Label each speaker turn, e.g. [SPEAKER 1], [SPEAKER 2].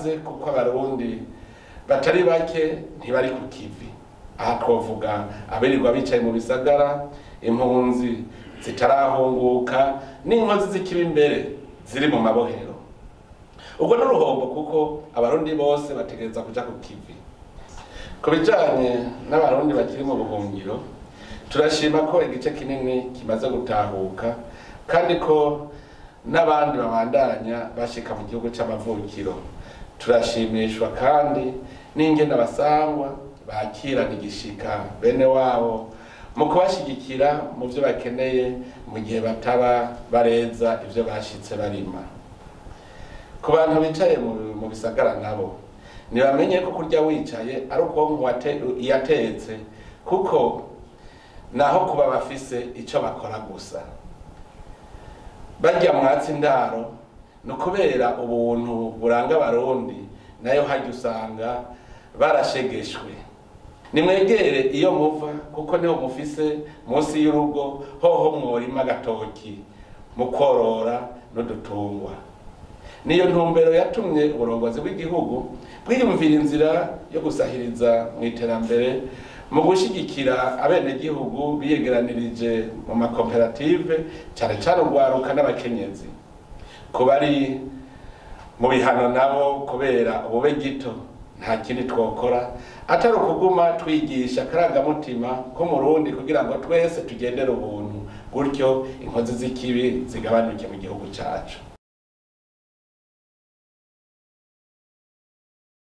[SPEAKER 1] bimaze kuko Abarundi batari bake ntibari ku kivi. Aha twovuga abirirwa bicaye mu bisagara, impunzi zitarahunguka n'inkozi z'ikibi imbere ziri mu mabohero. Ubwo n'uruhombo kuko Abarundi bose bategereza kuja ku kivi. Ku bijanye n'Abarundi bakiri mu buhungiro, turashima ko igice kinini kimaze gutahuka kandi ko n'abandi babandanya bashika mu gihugu c'amavukiro. Turashimishwa kandi n'ingene abasangwa bakirana igishika bene wabo mu kubashigikira mu byo bakeneye mu gihe bataba bareza ivyo bashitse barima. Ku bantu bicaye mu bisagara nabo ntibamenye ko kurya wicaye ari uko yatetse, kuko naho kuba bafise ico bakora gusa. Barya mwatsi indaro no kubera ubuntu buranga Abarundi, nayo hajya usanga barashegeshwe. Nimwegere iyo muva kuko niho mufise munsi y'urugo hoho mworima agatoki mukorora n'udutungwa. Niyo ntumbero yatumye uburongozi bw'igihugu bwiyumvira inzira yo gusahiriza mu iterambere mu gushigikira abenegihugu biyegeranirije mu makoperative, cyane cyane urwaruka n'abakenyezi. Ku bari mu bihano nabo kubera ubube gito, nta kindi twokora atari ukuguma twigisha akarangamutima k'umurundi kugira ngo twese tugendere ubuntu, gutyo inkozi z'ikibi zigabanuke mu gihugu cacu.